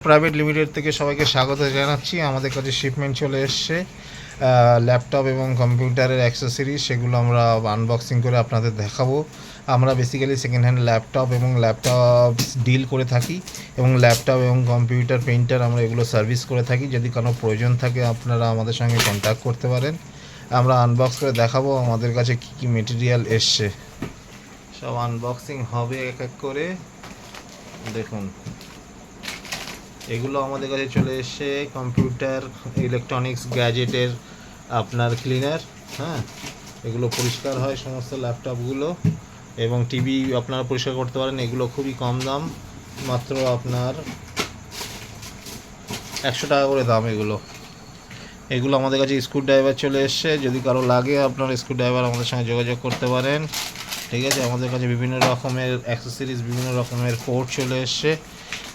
Private limited থেকে সবাইকে স্বাগত জানাচ্ছি। আমাদের কাছে শিপমেন্ট চলে এসছে ল্যাপটপ এবং কম্পিউটারের অ্যাক্সেসরিজ, সেগুলো আমরা আনবক্সিং করে আপনাদের দেখাবো। আমরা বেসিক্যালি সেকেন্ড হ্যান্ড ল্যাপটপ এবং ল্যাপটপ ডিল করে থাকি এবং ল্যাপটপ এবং কম্পিউটার প্রিন্টার আমরা এগুলো সার্ভিস করে থাকি। যদি কোনো প্রয়োজন থাকে আপনারা আমাদের সঙ্গে কন্ট্যাক্ট করতে পারেন। আমরা আনবক্স করে দেখাবো আমাদের কাছে কী কী মেটেরিয়াল এসছে। সব আনবক্সিং হবে এক এক করে। দেখুন, এগুলো আমাদের কাছে চলে এসছে কম্পিউটার ইলেকট্রনিক্স গ্যাজেটের আপনার ক্লিনার। হ্যাঁ, এগুলো পরিষ্কার হয় সমস্ত ল্যাপটপগুলো এবং টিভি আপনারা পরিষ্কার করতে পারেন। এগুলো খুবই কম দাম, মাত্র আপনার 100 টাকা করে দাম। এগুলো আমাদের কাছে স্ক্রুড্রাইভার চলে এসছে। যদি কারো লাগে আপনার স্ক্রুড্রাইভার আমাদের সঙ্গে যোগাযোগ করতে পারেন। ঠিক আছে, আমাদের কাছে বিভিন্ন রকমের অ্যাক্সেসরিজ, বিভিন্ন রকমের পোর্ট চলে এসছে,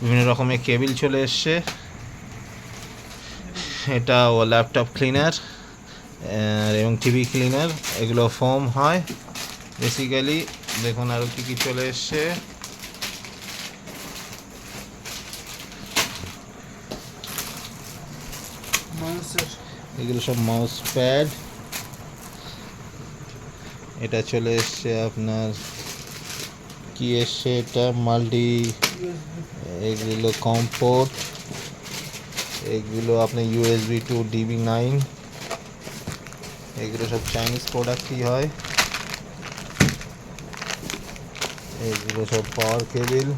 বিভিন্ন রকমের কেবিল চলে এসছে। এটা ল্যাপটপ ক্লিনার এবং টিভি ক্লিনার, এগুলো ফোম হয় বেসিক্যালি। দেখুন আরও কী কী চলে এসছে। এগুলো সব মাউস প্যাড। এটা চলে এসছে আপনার কি এসছে, এটা মাল্টি, এগুলো কম্পোর্ট, এগুলো আপনার USB টু DB9। এগুলো সব চাইনিজ প্রোডাক্টই হয়। এগুলো সব পাওয়ার কেবিল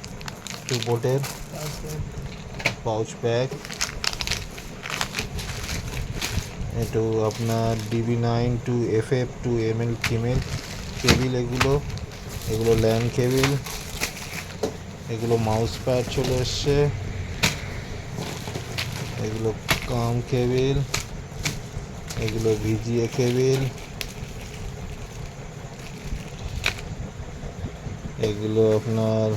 2 পোর্টের, পাউচ ব্যাগ। একটু আপনার DB9 to FF to ml female cable. এগুলো ল্যান কেবিল। এগুলো মাউস প্যাড চলে এসছে। এগুলো কাম কেবিল। এগুলো VGA কেবিল। এগুলো আপনার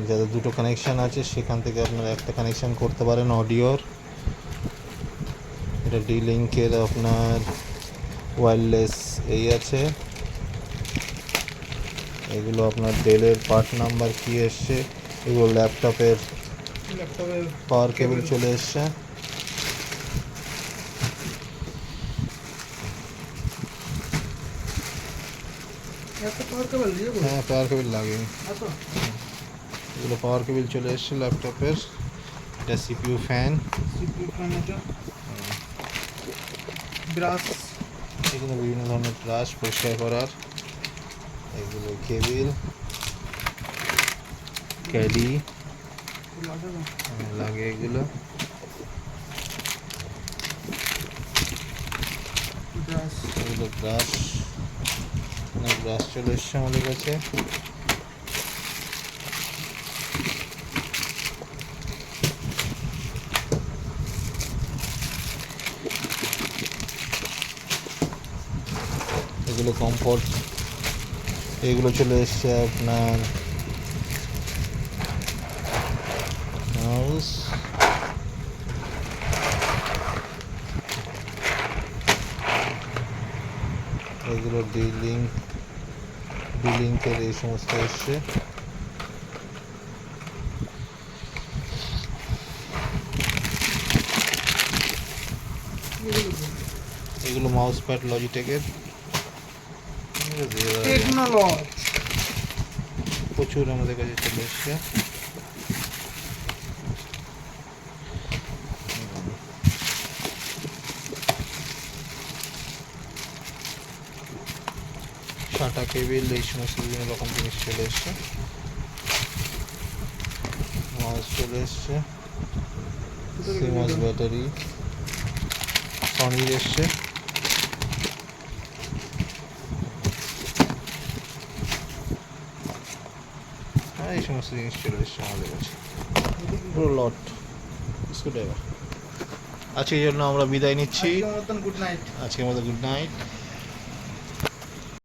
যাদের দুটো কানেকশান আছে সেখান থেকে আপনারা একটা কানেকশান করতে পারেন অডিওর। এটা D-Link-এর আপনার ওয়্যারলেস এই আছে। এগুলো আপনার ডেলের পার্ট নাম্বার কি এসছে। এগুলো ল্যাপটপের পাওয়ার কেবিল চলে এসছে। হ্যাঁ, পাওয়ার কেবিল লাগে। এগুলো পাওয়ার কেবিল চলে এসছে ল্যাপটপের। এটা CPU ফ্যান। ব্রাশ, এগুলো বিভিন্ন ধরনের ব্রাশ পরিষ্কার করার। এগুলো কেবিল, ক্যাডি লাগে এগুলো। এগুলো ব্রাশ চলে এসছে আমাদের কাছে। এগুলো কমফোর্ট। এগুলো চলে এসছে আপনার মাউস। এগুলো D-Link-এর এই সমস্ত এসছে। এগুলো মাউস প্যাড লজিটেকের। প্রচুর আমাদের কাছে চলে এসছে। SATA কেবিল, এই সমস্ত বিভিন্ন রকম জিনিস চলে এসছে। মাউস চলে এসছে, CMOS ব্যাটারি, সনির এসছে। হ্যাঁ, এই সমস্ত জিনিস চলে এসছে আমাদের কাছে, পুরো লট স্ক্রুড্রাইভার। আজকের জন্য আমরা বিদায় নিচ্ছি। আজকের মতো গুড নাইট।